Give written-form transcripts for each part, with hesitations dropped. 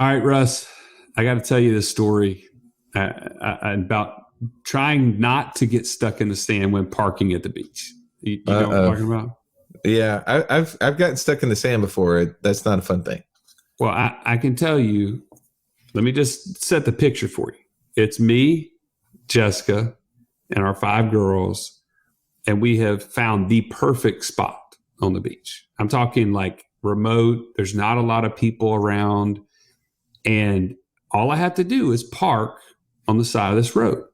All right, Russ, I got to tell you this story about trying not to get stuck in the sand when parking at the beach. You know what I'm talking about? Yeah, I've gotten stuck in the sand before. That's not a fun thing. Well, I can tell you, let me just set the picture for you. It's me, Jessica, and our 5 girls, and we have found the perfect spot on the beach. I'm talking like remote, there's not a lot of people around, and all I have to do is park on the side of this road.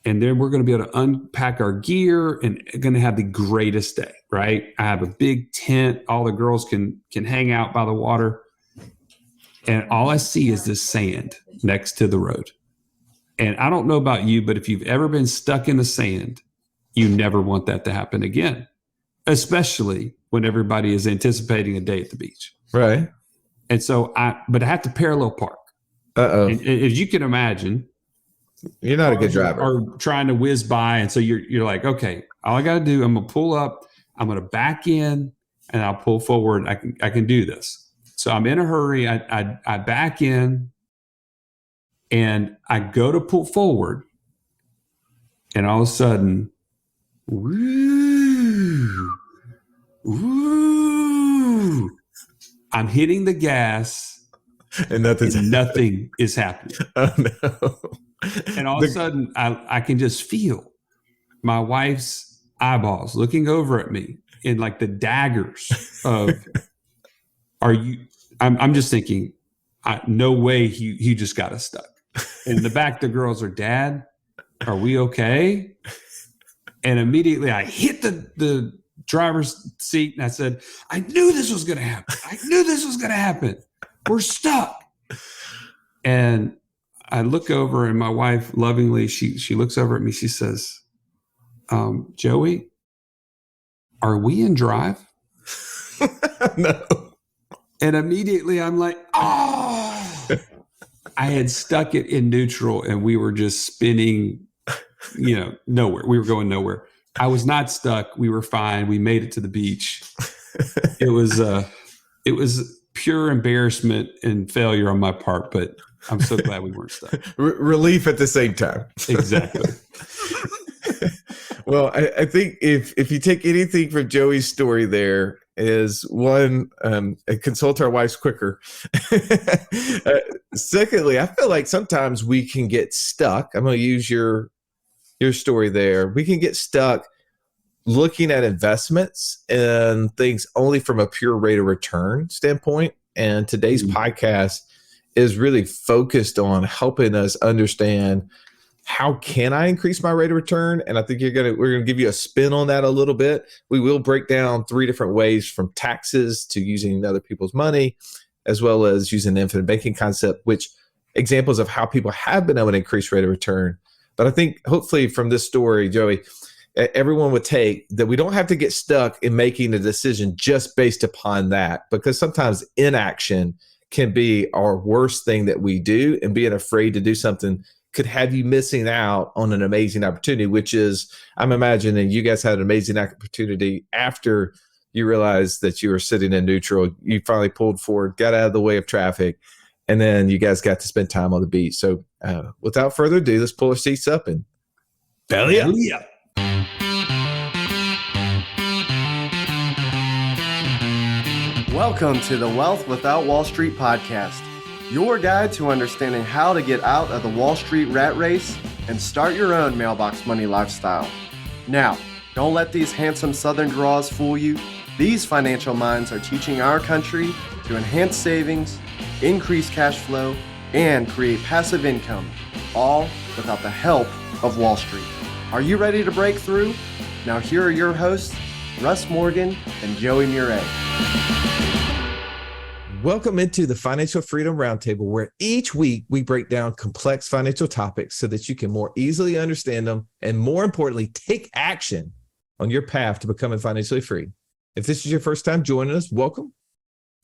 And then we're going to be able to unpack our gear and going to have the greatest day, right? I have a big tent. All the girls can hang out by the water. And all I see is this sand next to the road. And I don't know about you, but if you've ever been stuck in the sand, you never want that to happen again, especially when everybody is anticipating a day at the beach. Right. And so I have to parallel park. And as you can imagine, you're not a good driver. Or trying to whiz by, and so you're like, okay, all I got to do, I'm gonna pull up, I'm gonna back in, and I'll pull forward. I can do this. So I'm in a hurry. I back in, and I go to pull forward, and all of a sudden, woo, I'm hitting the gas, and nothing is happening. Oh no. And all of a sudden, I can just feel my wife's eyeballs looking over at me in like the daggers of, I'm just thinking, no way he just got us stuck. And in the back, the girls are, Dad, are we okay? And immediately I hit the driver's seat and I said, I knew this was going to happen. I knew this was going to happen. We're stuck. And I look over and my wife lovingly, she looks over at me. She says, Joey, are we in drive? No. And immediately I'm like, oh, I had stuck it in neutral and we were just spinning, nowhere. We were going nowhere. I was not stuck. We were fine. We made it to the beach. It was pure embarrassment and failure on my part, but I'm so glad we weren't stuck. Relief at the same time. Exactly. Well, I think if you take anything from Joey's story, there is one, consult our wives quicker. Secondly, I feel like sometimes we can get stuck. I'm going to use your story there. We can get stuck looking at investments and things only from a pure rate of return standpoint. And today's podcast is really focused on helping us understand, how can I increase my rate of return? And I think we're going to give you a spin on that a little bit. We will break down 3 different ways, from taxes to using other people's money, as well as using the infinite banking concept, which examples of how people have been able to increase rate of return. But I think hopefully from this story, Joey, everyone would take that we don't have to get stuck in making a decision just based upon that, because sometimes inaction can be our worst thing that we do, and being afraid to do something could have you missing out on an amazing opportunity, which is, I'm imagining you guys had an amazing opportunity after you realized that you were sitting in neutral. You finally pulled forward, got out of the way of traffic, and then you guys got to spend time on the beach. So without further ado, let's pull our seats up and belly up. Welcome to the Wealth Without Wall Street podcast, your guide to understanding how to get out of the Wall Street rat race and start your own mailbox money lifestyle. Now, don't let these handsome Southern draws fool you. These financial minds are teaching our country to enhance savings, increase cash flow, and create passive income, all without the help of Wall Street. Are you ready to break through? Now here are your hosts, Russ Morgan and Joey Murray. Welcome into the Financial Freedom Roundtable, where each week we break down complex financial topics so that you can more easily understand them and, more importantly, take action on your path to becoming financially free. If this is your first time joining us, welcome.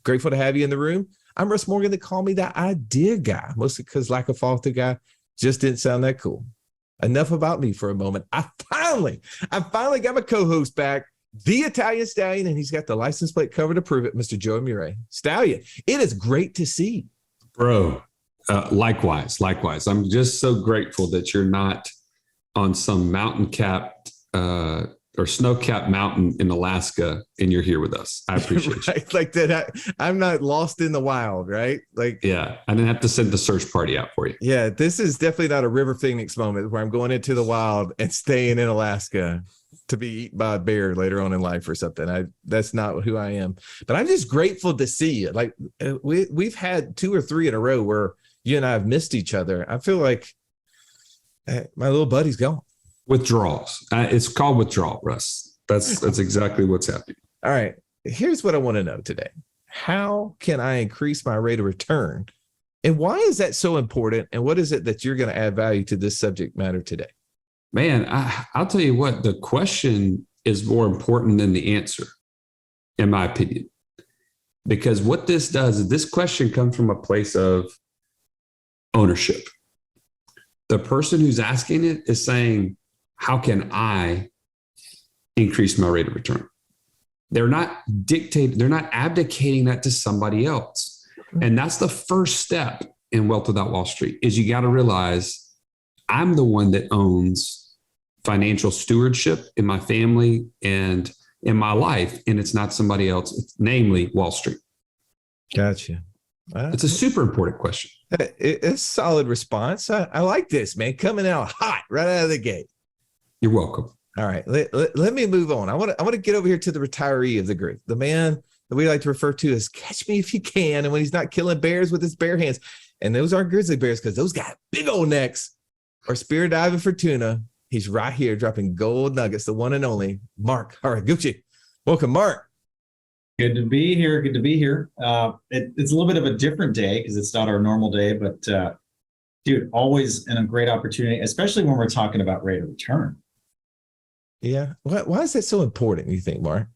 Grateful to have you in the room. I'm Russ Morgan. They call me the idea guy, mostly because lack of follow-through guy just didn't sound that cool. Enough about me for a moment. I finally got my co-host back, the Italian Stallion, and he's got the license plate cover to prove it, Mr. Joey Murray. Stallion, it is great to see. Bro, likewise. I'm just so grateful that you're not on some mountain-capped or snow-capped mountain in Alaska, and you're here with us. I appreciate you. Right? Like that, I'm not lost in the wild, right? Like, Yeah, I didn't have to send the search party out for you. yeah, this is definitely not a River Phoenix moment where I'm going into the wild and staying in Alaska to be eaten by a bear later on in life or something. That's not who I am. But I'm just grateful to see you. Like we've had 2 or 3 in a row where you and I have missed each other. I feel like my little buddy's gone. Withdrawals. It's called withdrawal, Russ. That's exactly what's happening. All right. Here's what I want to know today. How can I increase my rate of return? And why is that so important? And what is it that you're going to add value to this subject matter today? Man, I'll tell you what, the question is more important than the answer, in my opinion. Because what this does is this question comes from a place of ownership. The person who's asking it is saying, how can I increase my rate of return? They're not abdicating that to somebody else. And that's the first step in Wealth Without Wall Street is you got to realize I'm the one that owns financial stewardship in my family and in my life. And it's not somebody else, it's namely Wall Street. Gotcha. It's a super important question. It's a solid response. I like this, man. Coming out hot right out of the gate. You're welcome. All right. Let me move on. I want to get over here to the retiree of the group, the man that we like to refer to as catch me if you can. And when he's not killing bears with his bare hands, and those aren't grizzly bears because those got big old necks, or spear diving for tuna. He's right here dropping gold nuggets, the one and only Mark. All right, Gucci. Welcome, Mark. Good to be here. Good to be here. It's a little bit of a different day because it's not our normal day, but dude, always a great opportunity, especially when we're talking about rate of return. Yeah. Why is that so important, you think, Mark?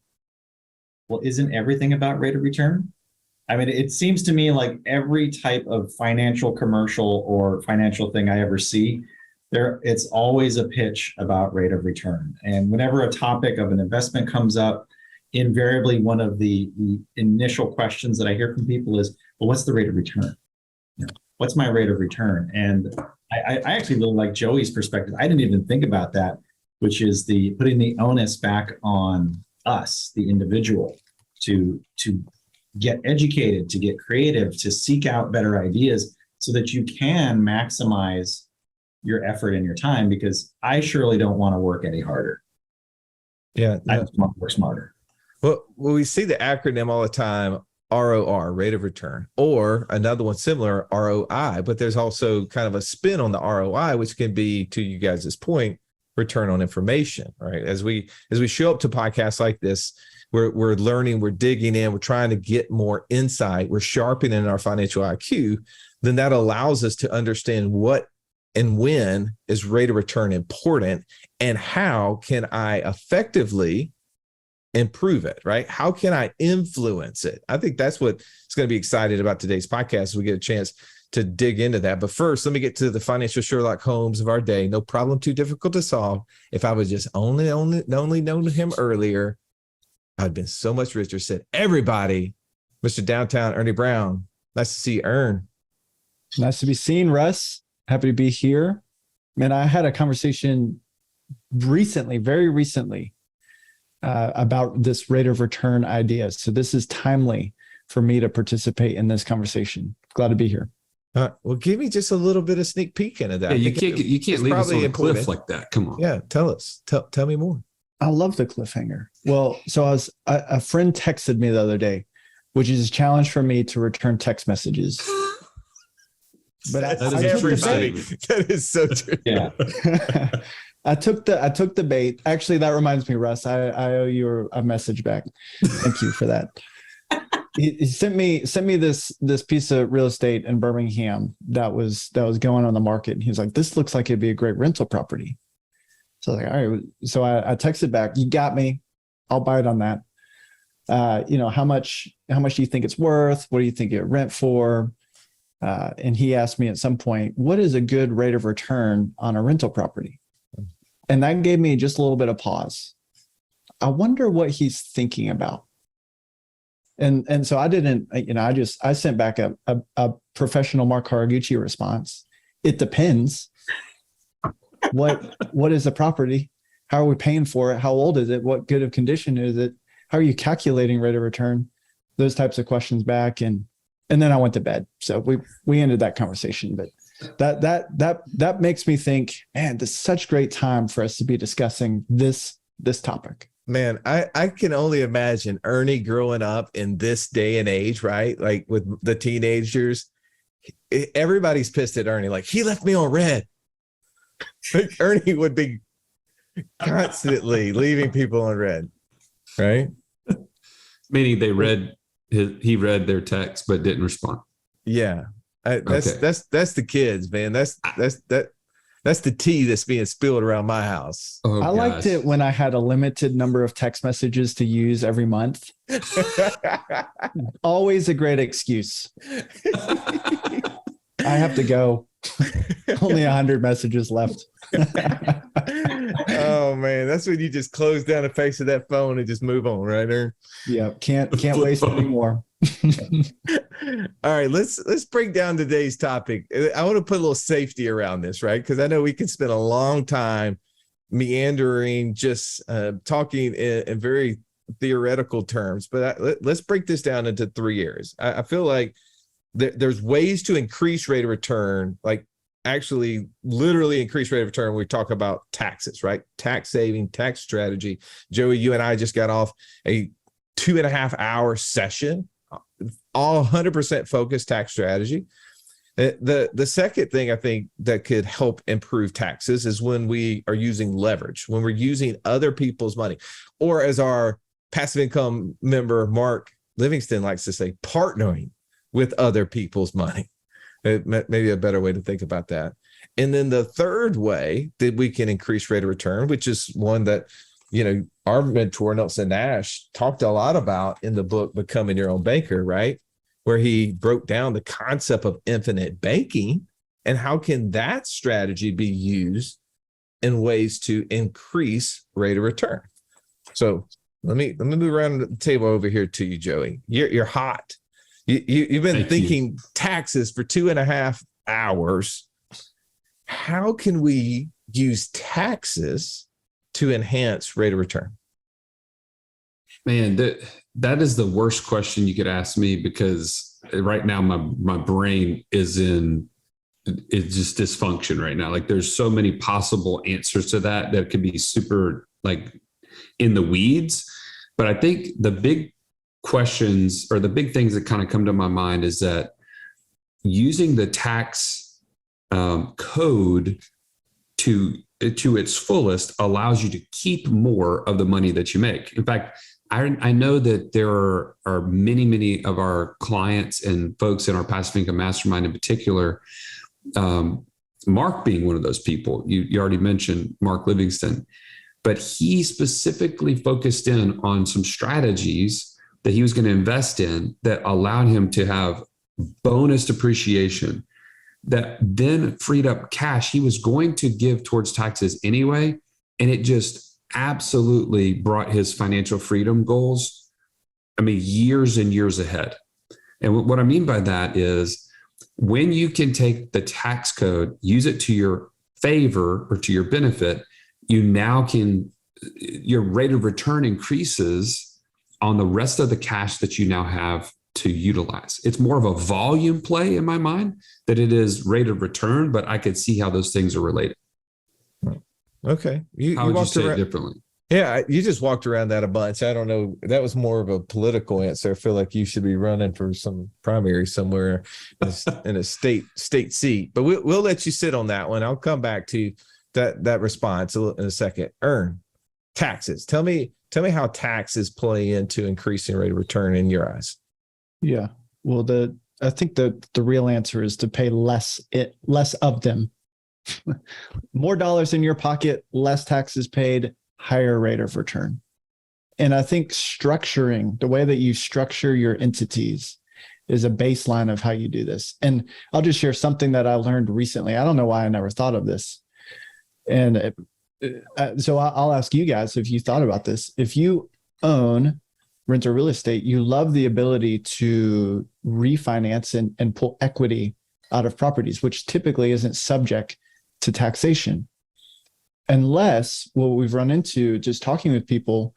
Well, isn't everything about rate of return? I mean, it seems to me like every type of financial commercial or financial thing I ever see, it's always a pitch about rate of return. And whenever a topic of an investment comes up, invariably one of the initial questions that I hear from people is, well, what's the rate of return? What's my rate of return? And I actually really like Joey's perspective. I didn't even think about that, which is putting the onus back on us, the individual, to get educated, to get creative, to seek out better ideas so that you can maximize your effort and your time, because I surely don't want to work any harder. Yeah. I just want to work smarter. Well, we see the acronym all the time, ROR, rate of return, or another one similar, ROI, but there's also kind of a spin on the ROI, which can be, to you guys' point, return on information, right? As we show up to podcasts like this, we're learning, we're digging in, we're trying to get more insight, we're sharpening our financial IQ, then that allows us to understand what and when is rate of return important, and how can I effectively improve it, right? How can I influence it? I think that's what is going to be excited about today's podcast as we get a chance to dig into that. But first, let me get to the financial Sherlock Holmes of our day. No problem too difficult to solve. If I was just only known him earlier, I'd been so much richer. Said everybody, Mr. Downtown Ernie Brown. Nice to see you, Ern. Nice to be seen, Russ. Happy to be here. Man, I had a conversation very recently, about this rate of return idea. So this is timely for me to participate in this conversation. Glad to be here. Well, give me just a little bit of sneak peek into that. Yeah, you can't leave us on a cliff like that. Come on. Yeah, tell us. Tell me more. I love the cliffhanger. Well, so a friend texted me the other day, which is a challenge for me to return text messages. But I took the bait. That is so true. Yeah. I took the bait. Actually, that reminds me, Russ, I owe you a message back. Thank you for that. He sent me this piece of real estate in Birmingham that was going on the market. And he was like, this looks like it'd be a great rental property. So I was like, all right. So I texted back, you got me. I'll buy it on that. How much do you think it's worth? What do you think it rent for? And he asked me at some point, what is a good rate of return on a rental property? And that gave me just a little bit of pause. I wonder what he's thinking about. And so I didn't, I sent back a professional Mark Haraguchi response. It depends. What is the property? How are we paying for it? How old is it? What good of condition is it? How are you calculating rate of return? Those types of questions back. And then I went to bed. So we ended that conversation. But that makes me think, man, this is such great time for us to be discussing this topic. Man, I can only imagine Ernie growing up in this day and age, right? Like with the teenagers, everybody's pissed at Ernie. Like, he left me on red. Like, Ernie would be constantly leaving people on red, right? Meaning he read their text but didn't respond. Yeah. That's the kids, man. That's the tea that's being spilled around my house. Oh, I liked it when I had a limited number of text messages to use every month. Always a great excuse. I have to go. Only 100 messages left. Oh man, that's when you just close down the face of that phone and just move on, right there. Yeah, can't waste anymore. All right, let's break down today's topic. I want to put a little safety around this, right? Because I know we can spend a long time meandering, just talking in very theoretical terms. But let's break this down into 3 areas. I feel like there's ways to increase rate of return, like actually literally increase rate of return when we talk about taxes, right? Tax saving, tax strategy. Joey, you and I just got off a 2.5-hour session, all 100% focused tax strategy. The second thing I think that could help improve taxes is when we are using leverage, when we're using other people's money, or as our passive income member, Mark Livingston, likes to say, partnering with other people's money. Maybe a better way to think about that. And then the third way that we can increase rate of return, which is one that, our mentor, Nelson Nash, talked a lot about in the book, Becoming Your Own Banker, right? Where he broke down the concept of infinite banking and how can that strategy be used in ways to increase rate of return. So let me move around the table over here to you, Joey. You're hot. You've been thinking taxes for 2.5 hours. How can we use taxes to enhance rate of return? Man, that is the worst question you could ask me, because right now my brain is just dysfunction right now. Like, there's so many possible answers to that could be super like in the weeds. But I think the big questions, or the big things that kind of come to my mind, is that using the tax code to its fullest allows you to keep more of the money that you make. In fact, I know that there are many of our clients and folks in our passive income mastermind in particular, Mark being one of those people. You already mentioned Mark Livingston, but he specifically focused in on some strategies that he was going to invest in that allowed him to have bonus depreciation that then freed up cash he was going to give towards taxes anyway. And it just absolutely brought his financial freedom goals, years and years ahead. And what I mean by that is, when you can take the tax code, use it to your favor or to your benefit, your rate of return increases on the rest of the cash that you now have to utilize. It's more of a volume play in my mind that it is rate of return, but I could see how those things are related. Okay. How would you say it differently? Yeah, you just walked around that a bunch. I don't know. That was more of a political answer. I feel like you should be running for some primary somewhere in a state seat. But we'll let you sit on that one. I'll come back to that response in a second. Taxes. Tell me how taxes play into increasing rate of return in your eyes. Yeah. Well, I think the real answer is to pay less of them. More dollars in your pocket, less taxes paid, higher rate of return. And I think structuring, the way that you structure your entities, is a baseline of how you do this. And I'll just share something that I learned recently. I don't know why I never thought of this. And So I'll ask you guys if you thought about this. If you own rental real estate, you love the ability to refinance and pull equity out of properties, which typically isn't subject to taxation. Unless what we've run into just talking with people,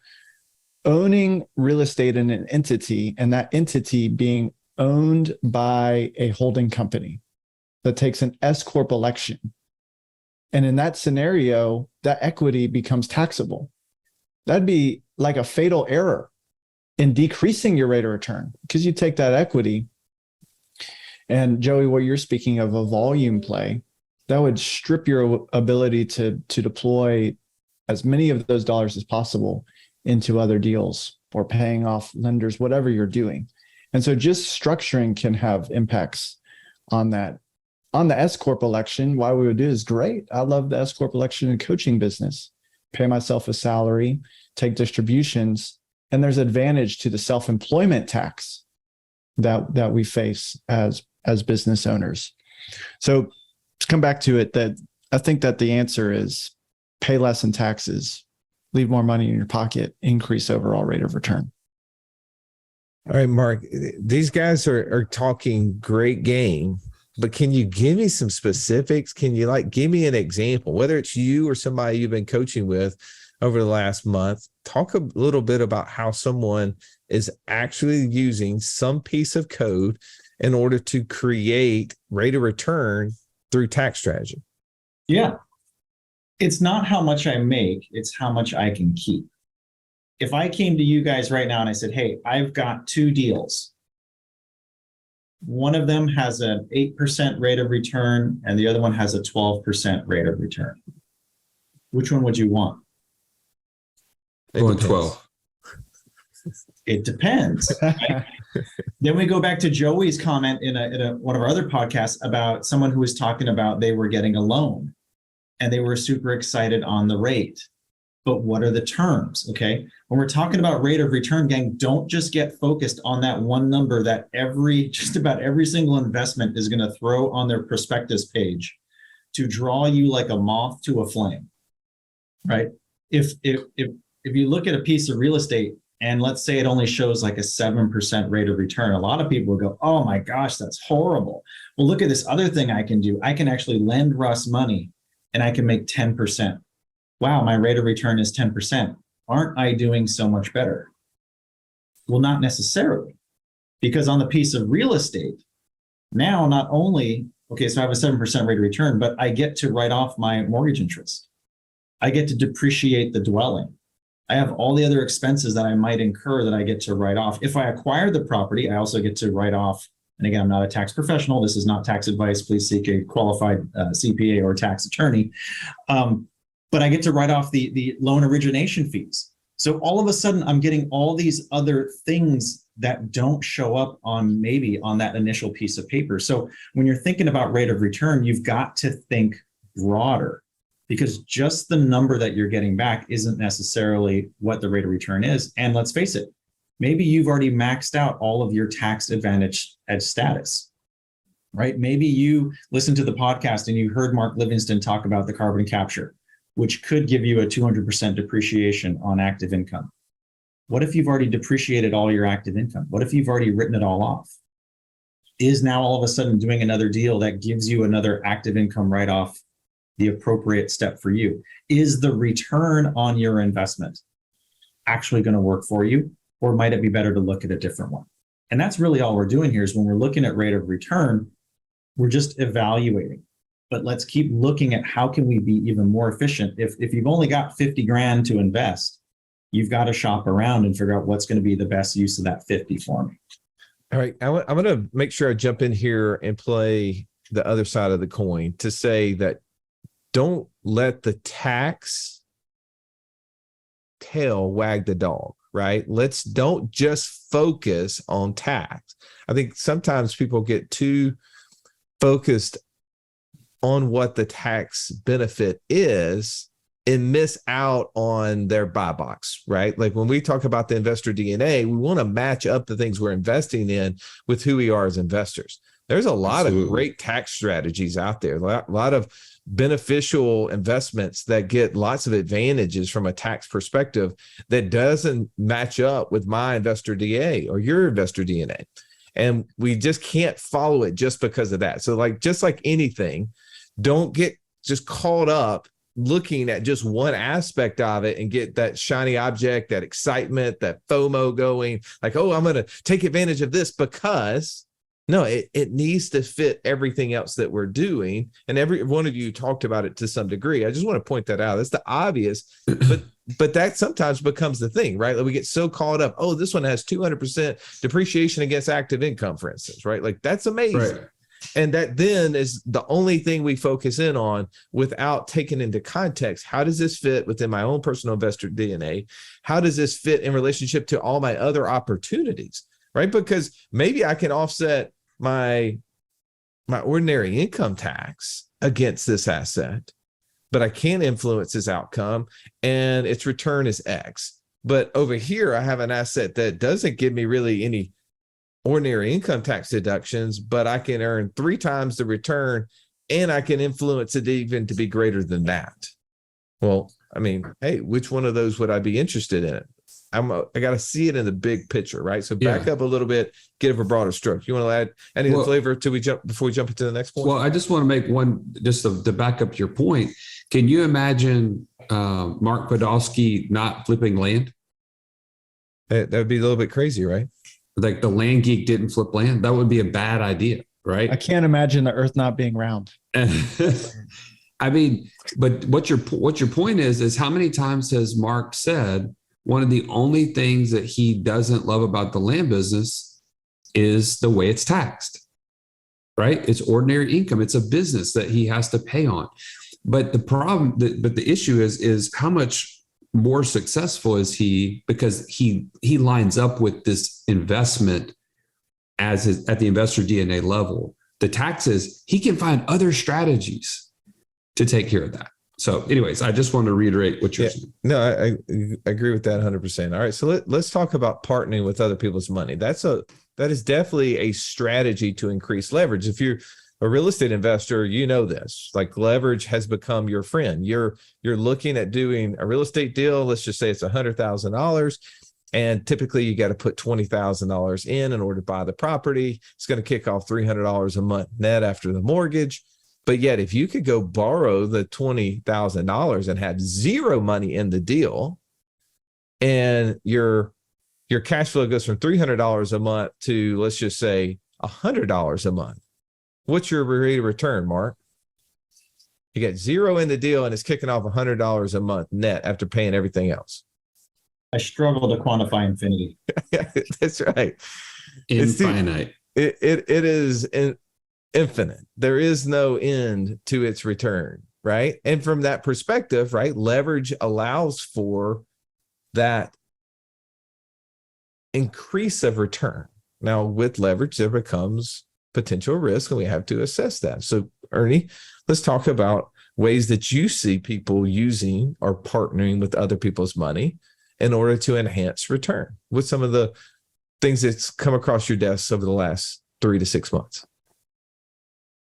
owning real estate in an entity and that entity being owned by a holding company that takes an S Corp election. And in that scenario, that equity becomes taxable. That'd be like a fatal error in decreasing your rate of return because you take that equity. And Joey, what you're speaking of, a volume play, that would strip your ability to deploy as many of those dollars as possible into other deals or paying off lenders, whatever you're doing. And so just structuring can have impacts on that. On the S Corp election, why we would do is great. I love the S Corp election and coaching business. Pay myself a salary, take distributions, and there's advantage to the self-employment tax that we face as business owners. So to come back to it, that I think that the answer is pay less in taxes, leave more money in your pocket, increase overall rate of return. All right, Mark, these guys are talking great game, but can you give me some specifics? Can you give me an example, whether it's you or somebody you've been coaching with over the last month? Talk a little bit about how someone is actually using some piece of code in order to create rate of return through tax strategy. Yeah. It's not how much I make, it's how much I can keep. If I came to you guys right now and I said, hey, I've got 2 deals. One of them has an 8% rate of return and the other one has a 12% rate of return. Which one would you want? Going 12. It depends. Right? Then we go back to Joey's comment in one of our other podcasts about someone who was talking about they were getting a loan and they were super excited on the rate. But what are the terms? Okay. When we're talking about rate of return, gang, don't just get focused on that one number that just about every single investment is going to throw on their prospectus page to draw you like a moth to a flame, right? If you look at a piece of real estate and let's say it only shows like a 7% rate of return, a lot of people will go, oh my gosh, that's horrible. Well, look at this other thing I can do. I can actually lend Russ money and I can make 10%. Wow, my rate of return is 10%. Aren't I doing so much better? Well, not necessarily, because on the piece of real estate, now not only, okay, so I have a 7% rate of return, but I get to write off my mortgage interest. I get to depreciate the dwelling. I have all the other expenses that I might incur that I get to write off. If I acquire the property, I also get to write off. And again, I'm not a tax professional. This is not tax advice. Please seek a qualified CPA or tax attorney. But I get to write off the loan origination fees. So all of a sudden, I'm getting all these other things that don't show up on that initial piece of paper. So when you're thinking about rate of return, you've got to think broader, because just the number that you're getting back isn't necessarily what the rate of return is. And let's face it, maybe you've already maxed out all of your tax advantage at status, right? Maybe you listened to the podcast and you heard Mark Livingston talk about the carbon capture, which could give you a 200% depreciation on active income. What if you've already depreciated all your active income? What if you've already written it all off? Is now all of a sudden doing another deal that gives you another active income write-off the appropriate step for you? Is the return on your investment actually going to work for you? Or might it be better to look at a different one? And that's really all we're doing here is when we're looking at rate of return, we're just evaluating. But let's keep looking at how can we be even more efficient. If you've only got 50 grand to invest, you've got to shop around and figure out what's going to be the best use of that 50 for me. All right. I'm going to make sure I jump in here and play the other side of the coin to say that don't let the tax tail wag the dog, right? Don't just focus on tax. I think sometimes people get too focused on what the tax benefit is and miss out on their buy box, right? Like when we talk about the investor DNA, we want to match up the things we're investing in with who we are as investors. There's a lot Absolutely. of great tax strategies out there, a lot of beneficial investments that get lots of advantages from a tax perspective that doesn't match up with my investor DNA or your investor DNA. And we just can't follow it just because of that. So just like anything, don't get just caught up looking at just one aspect of it and get that shiny object, that excitement, that FOMO going, like, oh, I'm going to take advantage of this, because no, it needs to fit everything else that we're doing. And every one of you talked about it to some degree. I just want to point that out. It's the obvious, but that sometimes becomes the thing, right? Like we get so caught up. Oh, this one has 200% depreciation against active income, for instance, right? Like that's amazing. Right. And that then is the only thing we focus in on without taking into context. How does this fit within my own personal investor DNA? How does this fit in relationship to all my other opportunities, right? Because maybe I can offset my ordinary income tax against this asset, but I can't influence its outcome and its return is X. But over here, I have an asset that doesn't give me really any ordinary income tax deductions, but I can earn 3 times the return and I can influence it even to be greater than that. Well, I mean, hey, which one of those would I be interested in? I got to see it in the big picture, right? So back up a little bit, get a broader stroke. You want to add any flavor before we jump into the next point? Well, I just want to make one, just to back up your point. Can you imagine Mark Podolsky not flipping land? That would be a little bit crazy, right? Like the land geek didn't flip land. That would be a bad idea, right? I can't imagine the earth not being round. I mean, but what your point is how many times has Mark said one of the only things that he doesn't love about the land business is the way it's taxed, right? It's ordinary income. It's a business that he has to pay on. But the issue is how much more successful is he, because he lines up with this investment at the investor DNA level. The taxes, he can find other strategies to take care of that. So anyways, I just want to reiterate what you're saying. No, I agree with that 100%. All right. So let's talk about partnering with other people's money. That is definitely a strategy to increase leverage. If you're a real estate investor, you know this, like leverage has become your friend. You're looking at doing a real estate deal. Let's just say it's $100,000. And typically you got to put $20,000 in order to buy the property. It's going to kick off $300 a month net after the mortgage. But yet, if you could go borrow the $20,000 and have zero money in the deal, and your cash flow goes from $300 a month to, let's just say, $100 a month, what's your rate of return, Mark? You got zero in the deal, and it's kicking off $100 a month net after paying everything else. I struggle to quantify infinity. That's right. Infinite. It is infinite. There is no end to its return, right? And from that perspective, right, leverage allows for that increase of return. Now, with leverage, there becomes potential risk, and we have to assess that. So, Ernie, let's talk about ways that you see people using or partnering with other people's money in order to enhance return. What's some of the things that's come across your desk over the last 3 to 6 months?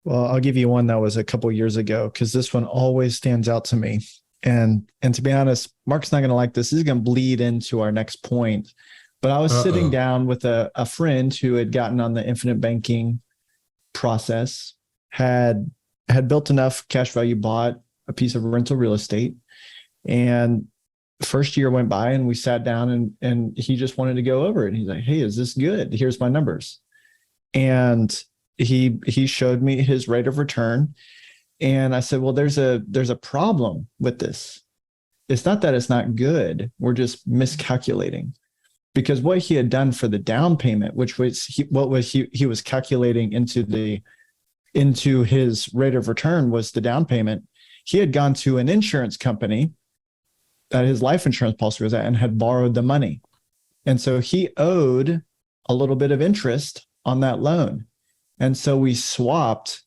Well, I'll give you one that was a couple years ago, because this one always stands out to me. And to be honest, Mark's not going to like this. This is going to bleed into our next point. But I was sitting down with a friend who had gotten on the infinite banking process, had built enough cash value, bought a piece of rental real estate. And first year went by and we sat down and he just wanted to go over it. And he's like, hey, is this good? Here's my numbers. And he showed me his rate of return. And I said, well, there's a problem with this. It's not that it's not good. We're just miscalculating. Because what he had done for the down payment, which was he was calculating into his rate of return, was the down payment. He had gone to an insurance company that his life insurance policy was at and had borrowed the money. And so he owed a little bit of interest on that loan. And so we swapped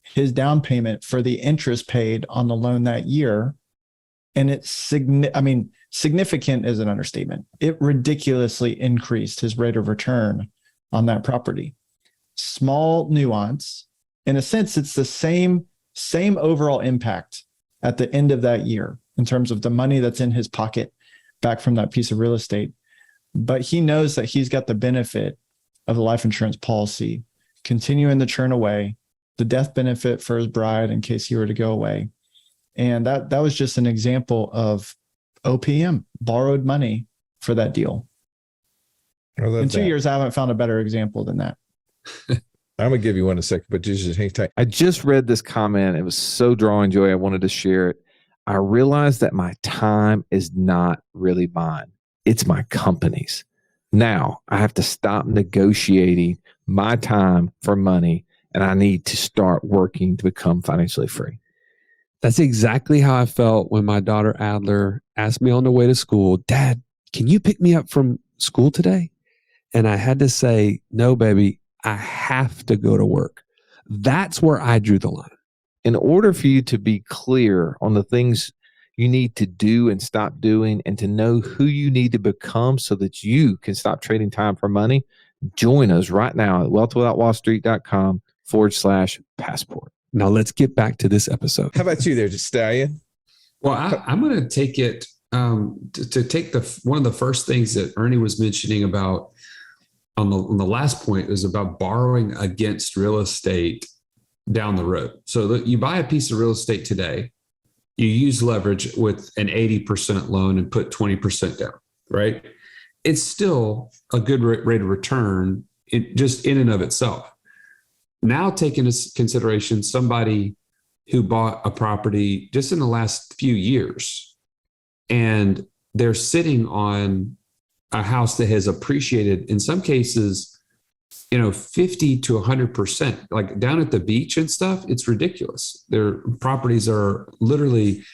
his down payment for the interest paid on the loan that year. And it's significant is an understatement. It ridiculously increased his rate of return on that property. small nuance. In a sense, it's the same overall impact at the end of that year in terms of the money that's in his pocket back from that piece of real estate. But he knows that he's got the benefit of the life insurance policy continuing to churn away, the death benefit for his bride in case he were to go away. And that was just an example of OPM, borrowed money for that deal. In 2 years, I haven't found a better example than that. I'm going to give you one in a second, but just hang tight. I just read this comment. It was so drawing joy. I wanted to share it. I realized that my time is not really mine. It's my company's. Now I have to stop negotiating my time for money, and I need to start working to become financially free. That's exactly how I felt when my daughter Adler asked me on the way to school, Dad, can you pick me up from school today? And I had to say, no, baby, I have to go to work. That's where I drew the line. In order for you to be clear on the things you need to do and stop doing, and to know who you need to become so that you can stop trading time for money, join us right now at wealthwithoutwallstreet.com/passport. Now let's get back to this episode. How about you there, Stallion? Well, I'm going to take it to take one of the first things that Ernie was mentioning about on the last point is about borrowing against real estate down the road. So that you buy a piece of real estate today, you use leverage with an 80% loan and put 20% down, right? It's still a good rate of return just in and of itself. Now take into consideration somebody who bought a property just in the last few years, and they're sitting on a house that has appreciated in some cases, 50 to 100%, like down at the beach and stuff. It's ridiculous. Their properties are literally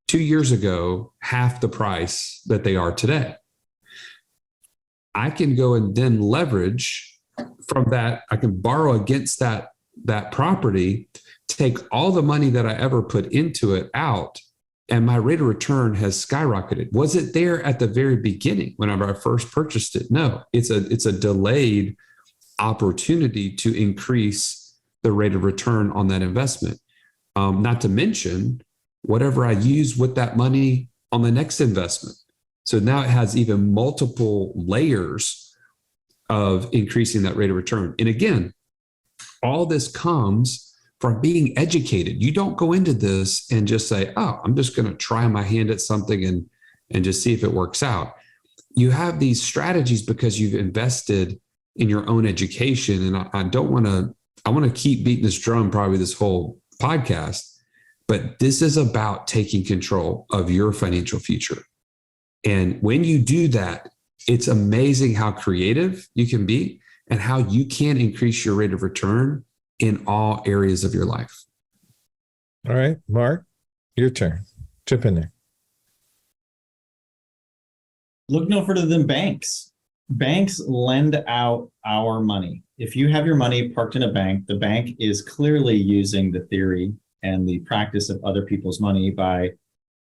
2 years ago, half the price that they are today. I can go and then leverage from that. I can borrow against that property, take all the money that I ever put into it out, and my rate of return has skyrocketed. Was it there at the very beginning whenever I first purchased it? No, it's a delayed opportunity to increase the rate of return on that investment. Not to mention whatever I use with that money on the next investment. So now it has even multiple layers of increasing that rate of return. And again, all this comes from being educated. You don't go into this and just say, oh, I'm just going to try my hand at something and just see if it works out. You have these strategies because you've invested in your own education. And I want to keep beating this drum probably this whole podcast, but this is about taking control of your financial future. And when you do that, it's amazing how creative you can be and how you can increase your rate of return in all areas of your life. All right, Mark, your turn. Jump in there. Look no further than banks. Banks lend out our money. If you have your money parked in a bank, the bank is clearly using the theory and the practice of other people's money by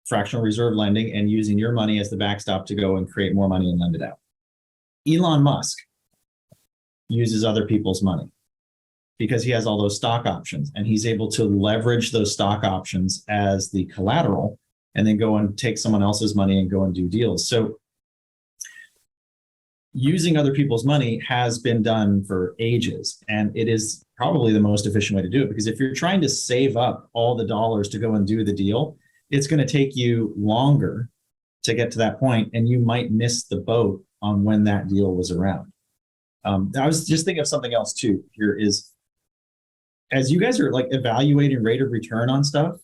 fractional reserve lending and using your money as the backstop to go and create more money and lend it out. Elon Musk uses other people's money because he has all those stock options, and he's able to leverage those stock options as the collateral and then go and take someone else's money and go and do deals. So using other people's money has been done for ages, and it is probably the most efficient way to do it, because if you're trying to save up all the dollars to go and do the deal, it's going to take you longer to get to that point, and you might miss the boat on when that deal was around. I was just thinking of something else too here is, as you guys are like evaluating rate of return on stuff,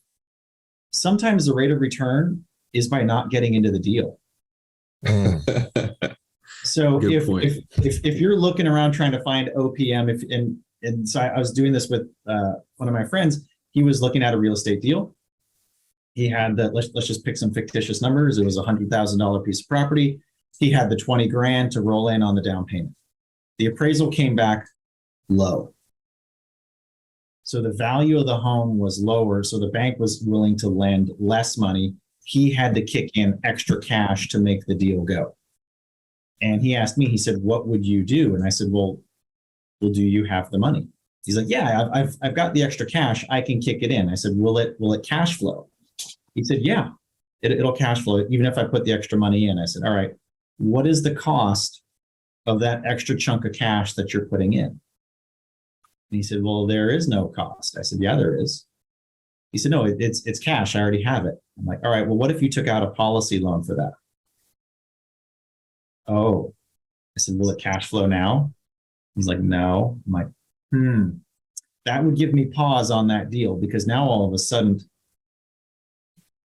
sometimes the rate of return is by not getting into the deal. So if you're looking around trying to find OPM, and so I was doing this with one of my friends, he was looking at a real estate deal. He had that, let's just pick some fictitious numbers. It was a $100,000 piece of property. He had the 20 grand to roll in on the down payment. The appraisal came back low. So the value of the home was lower. So the bank was willing to lend less money. He had to kick in extra cash to make the deal go. And he asked me, he said, what would you do? And I said, well, well, do you have the money? He's like, yeah, I've got the extra cash. I can kick it in. I said, will it cash flow? He said, yeah, it'll cash flow even if I put the extra money in. I said, all right, what is the cost of that extra chunk of cash that you're putting in? And he said, well, there is no cost. I said, yeah, there is. He said, no, it's cash. I already have it. I'm like, all right, well, what if you took out a policy loan for that? Oh, I said, will it cash flow now? He's like, no. I'm like, that would give me pause on that deal, because now all of a sudden,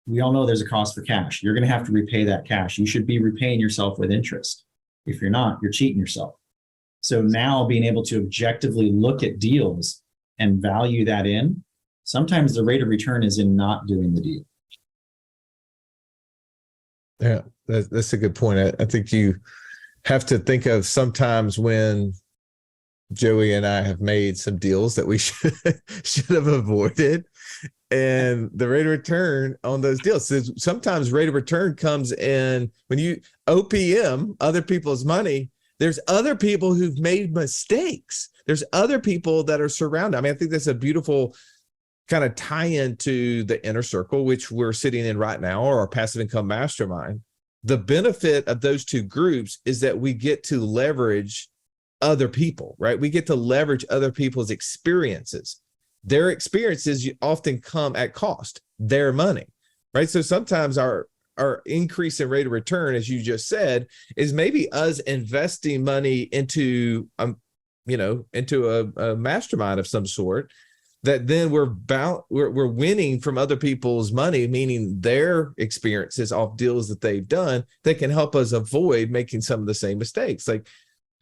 we all know there's a cost for cash. You're going to have to repay that cash. You should be repaying yourself with interest. If you're not, you're cheating yourself. So now being able to objectively look at deals and value that in, sometimes the rate of return is in not doing the deal. Yeah, that's a good point. I think you have to think of sometimes when Joey and I have made some deals that we should have avoided, and the rate of return on those deals. So sometimes rate of return comes in when you OPM other people's money. There's other people who've made mistakes. There's other people that are surrounded. I mean, I think that's a beautiful kind of tie into the inner circle, which we're sitting in right now, or our passive income mastermind. The benefit of those two groups is that we get to leverage other people, right? We get to leverage other people's experiences. Their experiences often come at cost, their money, right? So sometimes our increase in rate of return, as you just said, is maybe us investing money into, into a mastermind of some sort, that then we're winning from other people's money, meaning their experiences off deals that they've done that can help us avoid making some of the same mistakes. Like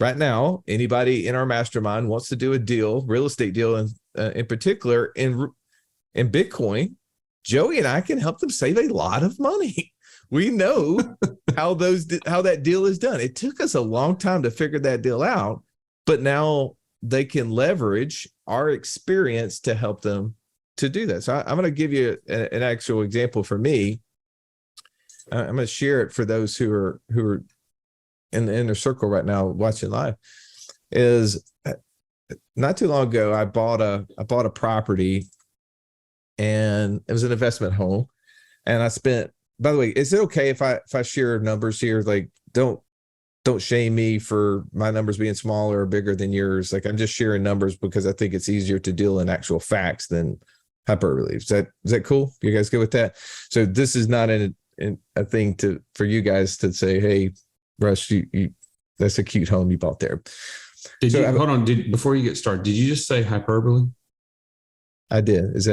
right now, anybody in our mastermind wants to do a deal, real estate deal in particular, in Bitcoin, Joey and I can help them save a lot of money. We know how that deal is done. It took us a long time to figure that deal out, but now they can leverage our experience to help them to do that. So I'm going to give you an actual example for me. I'm going to share it for those who are in the inner circle right now watching live. Is not too long ago, I bought a property, and it was an investment home, and I spent. By the way, is it okay if I share numbers here? Like, don't shame me for my numbers being smaller or bigger than yours. Like, I'm just sharing numbers because I think it's easier to deal in actual facts than hyperbole. Is that cool? You guys good with that? So this is not a thing for you guys to say, hey, Russ, you that's a cute home you bought there. Hold on? Before you get started, did you just say hyperbole? I did. Was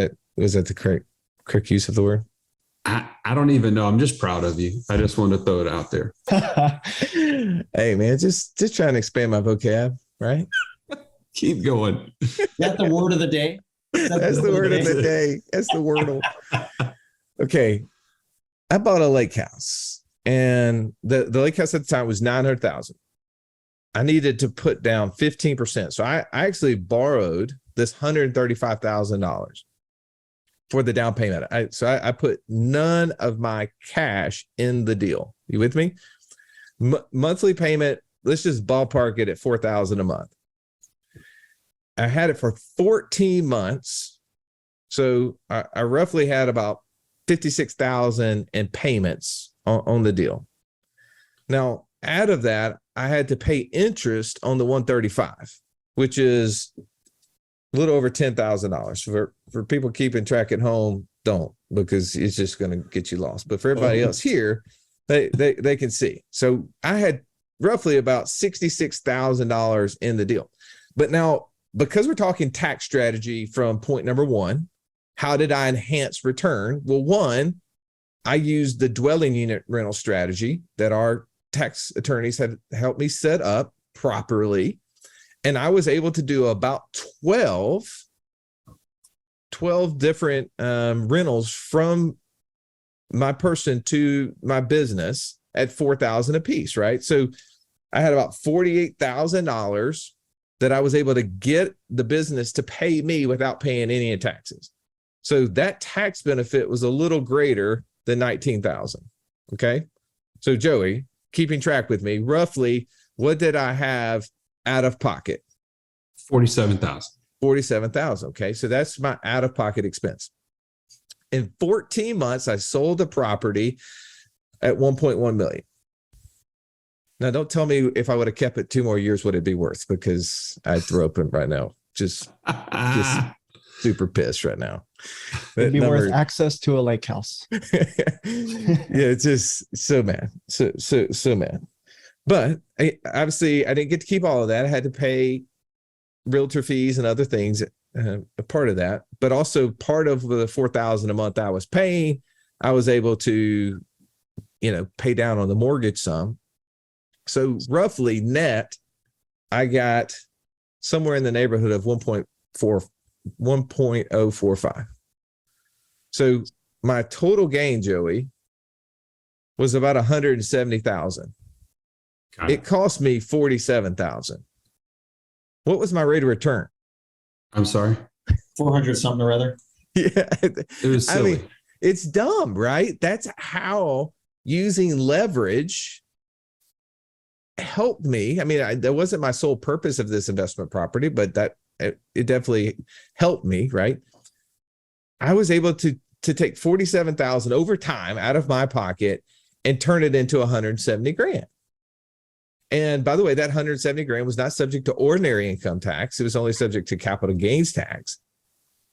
that the correct use of the word? I don't even know. I'm just proud of you. I just wanted to throw it out there. Hey man, just trying to expand my vocab, right? Keep going. Is that the word of the day? That's the word of the day. That's the wordle. Okay. I bought a lake house, and the lake house at the time was $900,000. I needed to put down 15%. So I actually borrowed this $135,000 for the down payment. I put none of my cash in the deal. You with me? Monthly payment, let's just ballpark it at $4,000 a month. I had it for 14 months. So I roughly had about $56,000 in payments on the deal. Now, out of that, I had to pay interest on the 135, which is a little over $10,000. For people keeping track at home, don't, because it's just going to get you lost. But for everybody else here, they can see. So I had roughly about $66,000 in the deal. But now, because we're talking tax strategy from point number one, how did I enhance return? Well, one, I used the dwelling unit rental strategy that our tax attorneys had helped me set up properly. And I was able to do about 12 different rentals from my person to my business at $4,000 a piece, right? So I had about $48,000 that I was able to get the business to pay me without paying any taxes. So that tax benefit was a little greater than $19,000. Okay. So Joey, keeping track with me, roughly, what did I have out of pocket? $47,000. 47,000. Okay. So that's my out-of-pocket expense. In 14 months, I sold the property at 1.1 million. Now, don't tell me if I would have kept it 2 more years, would it be worth? Because I'd throw up right now. Just super pissed right now. It'd be worth access to a lake house. Yeah, it's just so mad. So mad. But obviously, I didn't get to keep all of that. I had to pay realtor fees and other things, a part of that. But also part of the $4,000 a month I was paying, I was able to, pay down on the mortgage some. So roughly net, I got somewhere in the neighborhood of 1.045. So my total gain, Joey, was about 170,000. It cost me 47,000. What was my rate of return? I'm sorry. 400 something or other. Yeah, it was silly. I mean, it's dumb, right? That's how using leverage helped me. I mean, that wasn't my sole purpose of this investment property, but it definitely helped me, right? I was able to take 47,000 over time out of my pocket and turn it into 170 grand. And by the way, that 170 grand was not subject to ordinary income tax. It was only subject to capital gains tax.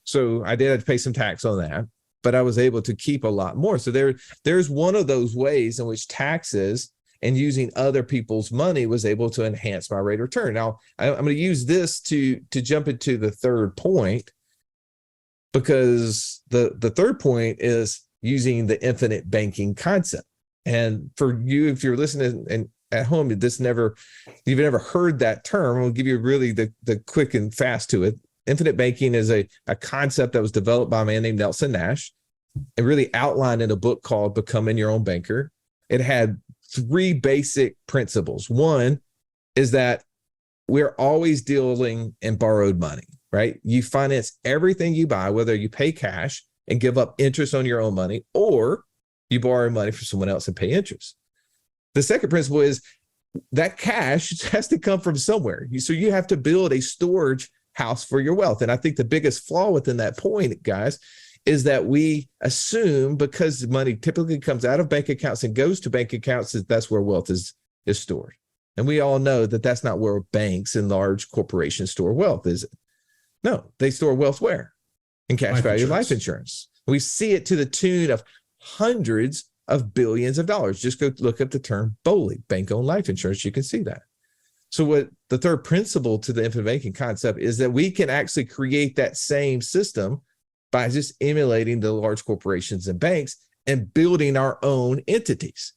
So I did have to pay some tax on that, but I was able to keep a lot more. So there's one of those ways in which taxes and using other people's money was able to enhance my rate of return. Now, I'm going to use this to jump into the third point, because the third point is using the infinite banking concept. And for you, if you're listening and at home, you've never heard that term, I'll give you really the quick and fast to it. Infinite banking is a concept that was developed by a man named Nelson Nash and really outlined in a book called Becoming Your Own Banker. It had 3 basic principles. One is that we're always dealing in borrowed money, right? You finance everything you buy, whether you pay cash and give up interest on your own money, or you borrow money from someone else and pay interest. The second principle is that cash has to come from somewhere. So you have to build a storage house for your wealth. And I think the biggest flaw within that point, guys, is that we assume because money typically comes out of bank accounts and goes to bank accounts, that's where wealth is stored. And we all know that that's not where banks and large corporations store wealth, is it? No, they store wealth where? In cash value life insurance. We see it to the tune of hundreds of billions of dollars. Just go look up the term BOLI, bank-owned life insurance. You can see that. So what the third principle to the infinite banking concept is that we can actually create that same system by just emulating the large corporations and banks and building our own entities.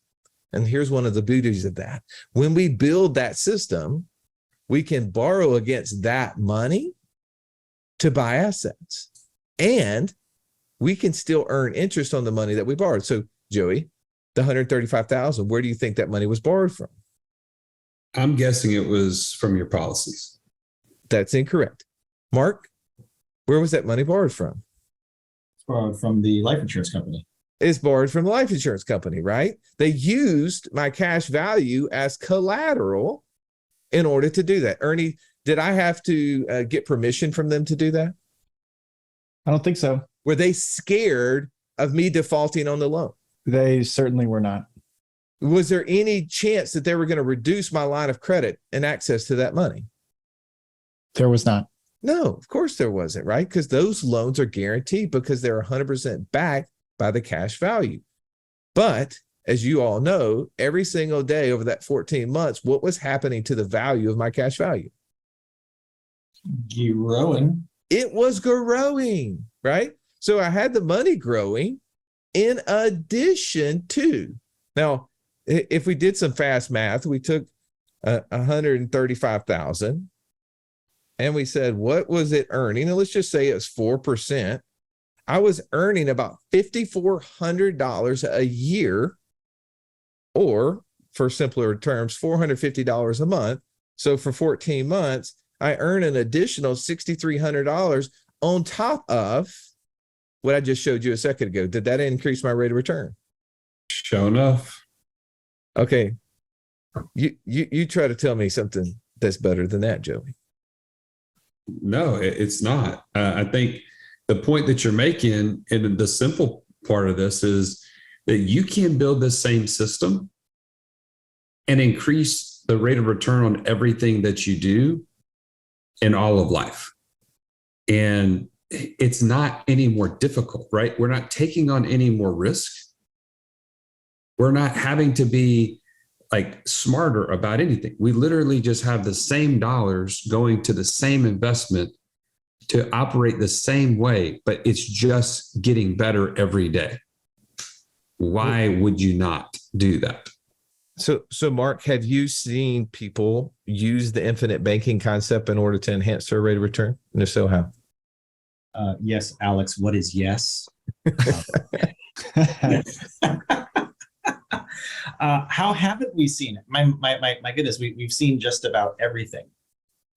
And here's one of the beauties of that. When we build that system, we can borrow against that money to buy assets. And we can still earn interest on the money that we borrowed. So Joey, the 135,000, where do you think that money was borrowed from? I'm guessing it was from your policies. That's incorrect. Mark, where was that money borrowed from? It's borrowed from the life insurance company. It's borrowed from the life insurance company, right? They used my cash value as collateral in order to do that. Ernie, did I have to get permission from them to do that? I don't think so. Were they scared of me defaulting on the loan? They certainly were not. Was there any chance that they were going to reduce my line of credit and access to that money? There was not. No, of course there wasn't, right? Because those loans are guaranteed because they're 100% backed by the cash value. But as you all know, every single day over that 14 months, what was happening to the value of my cash value? Growing. It was growing, right? So I had the money growing in addition to. Now, if we did some fast math, we took 135,000 and we said, what was it earning? And let's just say it's 4%. I was earning about $5,400 a year, or for simpler terms, $450 a month. So for 14 months, I earn an additional $6,300 on top of what I just showed you a second ago. Did that increase my rate of return? Sure enough. Okay. You try to tell me something that's better than that, Joey. No, it's not. I think the point that you're making, and the simple part of this, is that you can build the same system and increase the rate of return on everything that you do in all of life. And it's not any more difficult, right? We're not taking on any more risk. We're not having to be like smarter about anything. We literally just have the same dollars going to the same investment to operate the same way, but it's just getting better every day. Why would you not do that? So Mark, have you seen people use the infinite banking concept in order to enhance their rate of return? And if so, how? Yes, Alex, what is yes? How haven't we seen it? My goodness, we've seen just about everything,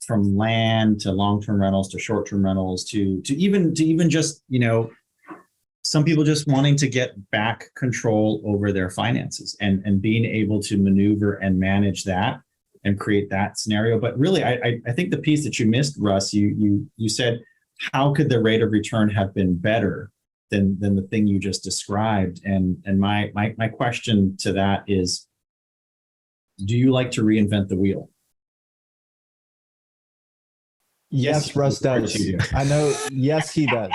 from land to long-term rentals to short-term rentals to even just, some people just wanting to get back control over their finances and being able to maneuver and manage that and create that scenario. But really, I think the piece that you missed, Russ, you said, how could the rate of return have been better than the thing you just described? And my question to that is, do you like to reinvent the wheel? Yes, Russ does. I know. Yes, he does.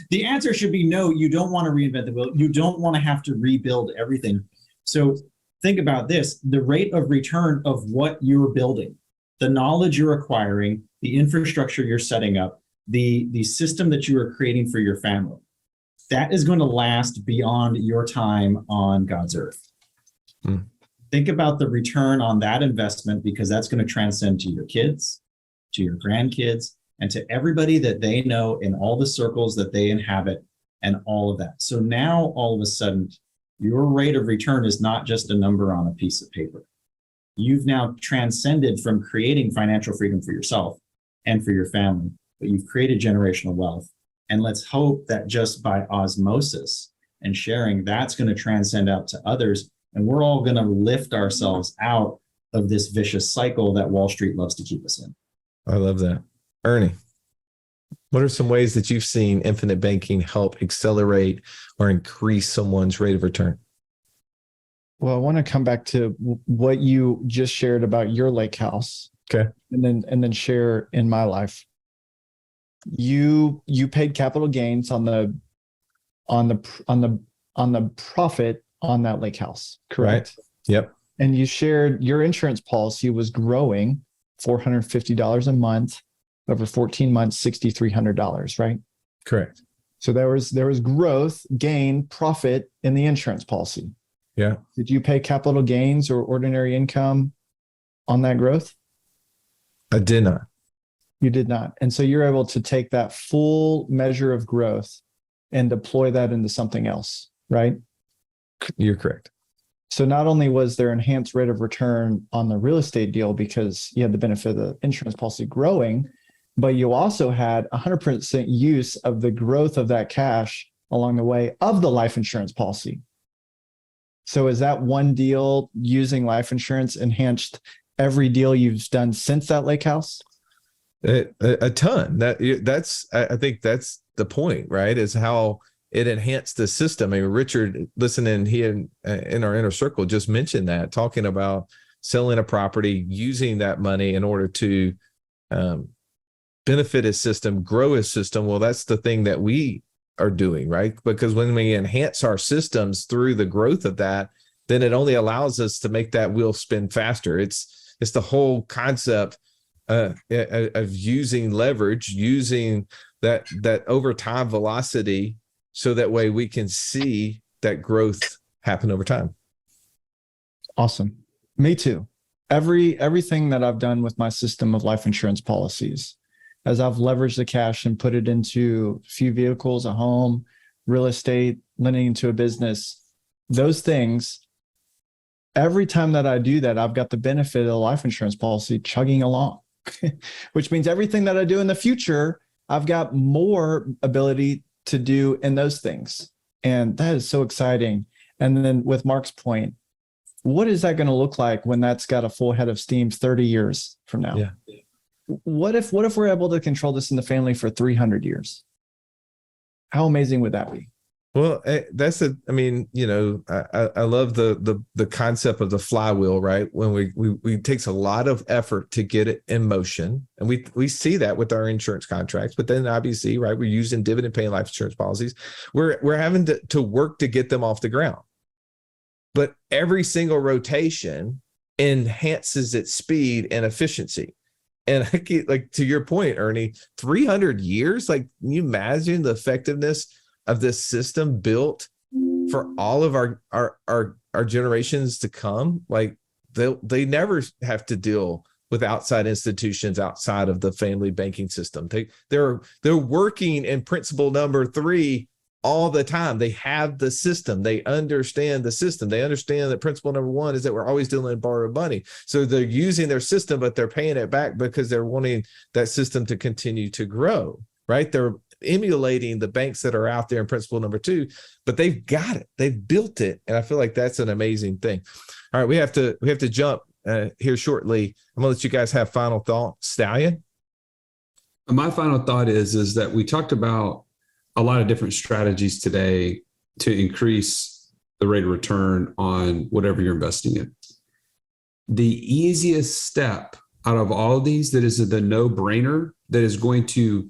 The answer should be no, you don't want to reinvent the wheel. You don't want to have to rebuild everything. So think about this, the rate of return of what you're building, the knowledge you're acquiring, the infrastructure you're setting up, the system that you are creating for your family, that is going to last beyond your time on God's earth. Think about the return on that investment, because that's going to transcend to your kids, to your grandkids, and to everybody that they know in all the circles that they inhabit and all of that. So now all of a sudden, your rate of return is not just a number on a piece of paper. You've now transcended from creating financial freedom for yourself and for your family, but you've created generational wealth. And let's hope that just by osmosis and sharing, that's going to transcend out to others. And we're all going to lift ourselves out of this vicious cycle that Wall Street loves to keep us in. I love that. Ernie, what are some ways that you've seen infinite banking help accelerate or increase someone's rate of return? Well, I want to come back to what you just shared about your lake house. Okay. And then share in my life. You paid capital gains on the profit on that lake house, correct? Right. Yep. And you shared your insurance policy was growing $450 a month over 14 months, $6,300, right? Correct. So there was growth, gain, profit in the insurance policy. Yeah. Did you pay capital gains or ordinary income on that growth? I did not. You did not. And so you're able to take that full measure of growth and deploy that into something else, right? You're correct. So not only was there enhanced rate of return on the real estate deal because you had the benefit of the insurance policy growing, but you also had 100% use of the growth of that cash along the way of the life insurance policy. So is that one deal using life insurance enhanced every deal you've done since that lake house? A ton. I think that's the point, right? Is how it enhanced the system. I mean, Richard, listening, he in our inner circle just mentioned that, talking about selling a property, using that money in order to benefit his system, grow his system. Well, that's the thing that we are doing, right? Because when we enhance our systems through the growth of that, then it only allows us to make that wheel spin faster. It's the whole concept of using leverage, using that over time velocity, so that way we can see that growth happen over time. Awesome. Me too. Everything that I've done with my system of life insurance policies, as I've leveraged the cash and put it into a few vehicles, a home, real estate, lending into a business, those things, every time that I do that, I've got the benefit of the life insurance policy chugging along, which means everything that I do in the future, I've got more ability to do in those things. And that is so exciting. And then with Mark's point, what is that going to look like when that's got a full head of steam 30 years from now? Yeah. what if we're able to control this in the family for 300 years? How amazing would that be? Well, I mean, I love the concept of the flywheel, right? When we takes a lot of effort to get it in motion, and we see that with our insurance contracts. But then obviously, right, we're using dividend paying life insurance policies. We're having to work to get them off the ground. But every single rotation enhances its speed and efficiency. And like to your point, Ernie, 300 years, like, can you imagine the effectiveness of this system built for all of our generations to come? Like they never have to deal with outside institutions outside of the family banking system. They're working in principle number 3 all the time. They have the system. They understand the system. They understand that principle number 1 is that we're always dealing in borrowed money. So they're using their system, but they're paying it back because they're wanting that system to continue to grow, right? They're emulating the banks that are out there in principle number 2, but they've got it. They've built it. And I feel like that's an amazing thing. All right. We have to jump here shortly. I'm gonna let you guys have final thought. Stallion. My final thought is that we talked about a lot of different strategies today to increase the rate of return on whatever you're investing in. The easiest step out of all of these, that is the no-brainer, that is going to,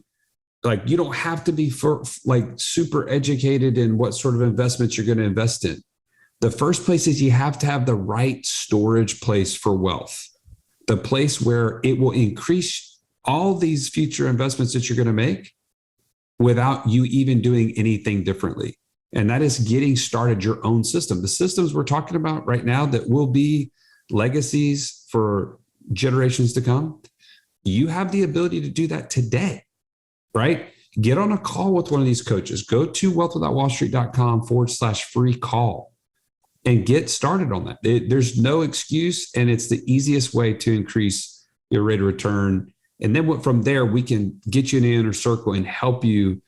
like, you don't have to be super educated in what sort of investments you're going to invest in. The first place is you have to have the right storage place for wealth, the place where it will increase all these future investments that you're going to make without you even doing anything differently. And that is getting started your own system. The systems we're talking about right now that will be legacies for generations to come, you have the ability to do that today, right? Get on a call with one of these coaches. Go to wealthwithoutwallstreet.com/free call and get started on that. There's no excuse, and it's the easiest way to increase your rate of return. And then from there, we can get you in the inner circle and help you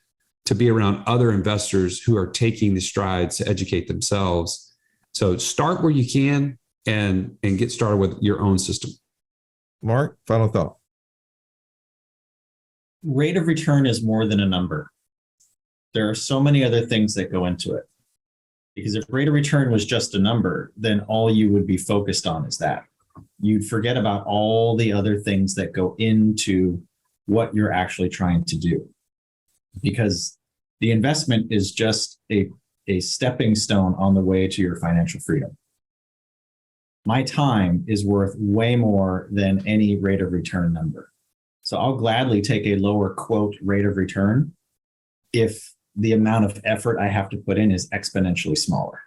to be around other investors who are taking the strides to educate themselves. So start where you can and get started with your own system. Mark, final thought. Rate of return is more than a number. There are so many other things that go into it. Because if rate of return was just a number, then all you would be focused on is that. You'd forget about all the other things that go into what you're actually trying to do. Because the investment is just a stepping stone on the way to your financial freedom. My time is worth way more than any rate of return number. So I'll gladly take a lower quote rate of return if the amount of effort I have to put in is exponentially smaller.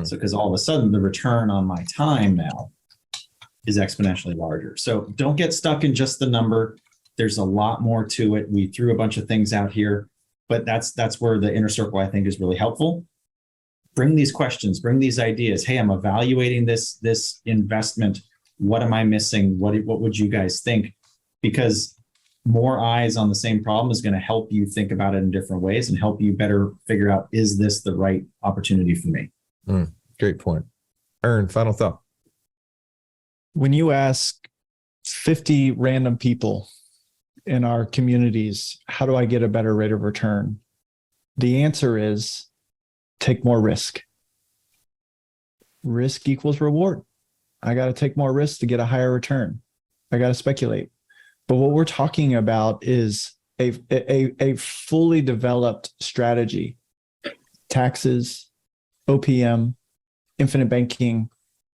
So because all of a sudden the return on my time now is exponentially larger. So don't get stuck in just the number. There's a lot more to it. We threw a bunch of things out here, but that's where the inner circle, I think, is really helpful. Bring these questions, bring these ideas. Hey, I'm evaluating this investment. What am I missing? What would you guys think? Because more eyes on the same problem is going to help you think about it in different ways and help you better figure out, is this the right opportunity for me? Great point. Ern, final thought. When you ask 50 random people in our communities, how do I get a better rate of return? The answer is take more risk. Risk equals reward. I got to take more risk to get a higher return. I got to speculate. But what we're talking about is a fully developed strategy. Taxes, OPM, infinite banking.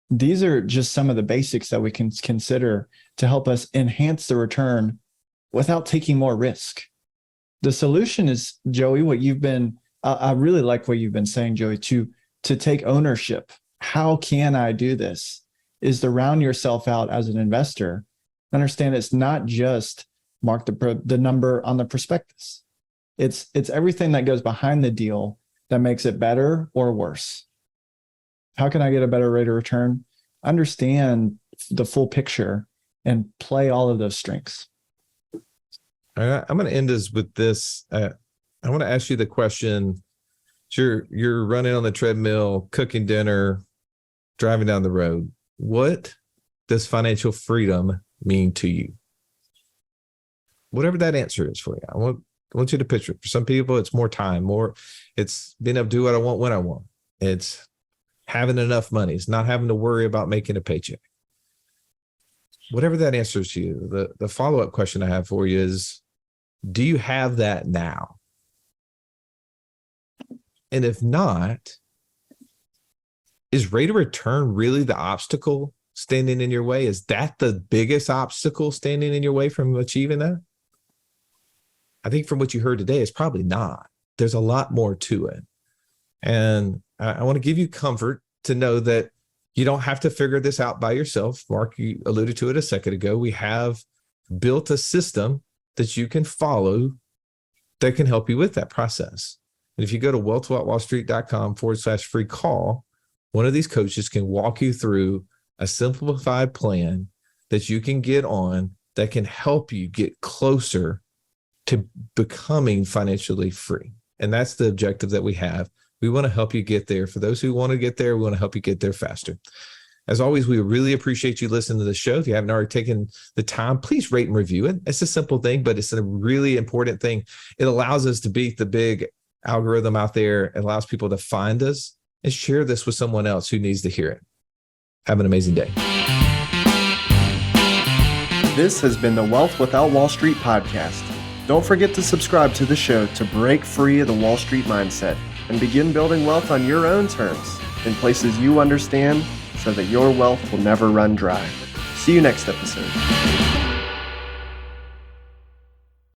These are just some of the basics that we can consider to help us enhance the return without taking more risk. The solution is, Joey, what you've been, I really like what you've been saying, Joey, to take ownership. How can I do this? Is to round yourself out as an investor. Understand it's not just mark the number on the prospectus. It's everything that goes behind the deal that makes it better or worse. How can I get a better rate of return? Understand the full picture and play all of those strengths. All right, I'm going to end this with this. I want to ask you the question. You're running on the treadmill, cooking dinner, driving down the road. What does financial freedom mean to you? whatever that answer is for you. I want you to picture it. For some people, it's more time, it's being able to do what I want when I want. It's having enough money. It's not having to worry about making a paycheck. Whatever that answer is to you, the follow-up question I have for you is, do you have that now? And if not, is rate of return really the obstacle standing in your way? Is that the biggest obstacle standing in your way from achieving that? I think from what you heard today, it's probably not. There's a lot more to it. And I want to give you comfort to know that you don't have to figure this out by yourself. Mark, you alluded to it a second ago. We have built a system that you can follow that can help you with that process. And if you go to wealthwithoutwallstreet.com/free call, one of these coaches can walk you through a simplified plan that you can get on that can help you get closer to becoming financially free. And that's the objective that we have. We want to help you get there. For those who want to get there, we want to help you get there faster. As always, we really appreciate you listening to the show. If you haven't already taken the time, please rate and review it. It's a simple thing, but it's a really important thing. It allows us to beat the big algorithm out there. It allows people to find us and share this with someone else who needs to hear it. Have an amazing day. This has been the Wealth Without Wall Street podcast. Don't forget to subscribe to the show to break free of the Wall Street mindset and begin building wealth on your own terms in places you understand so that your wealth will never run dry. See you next episode.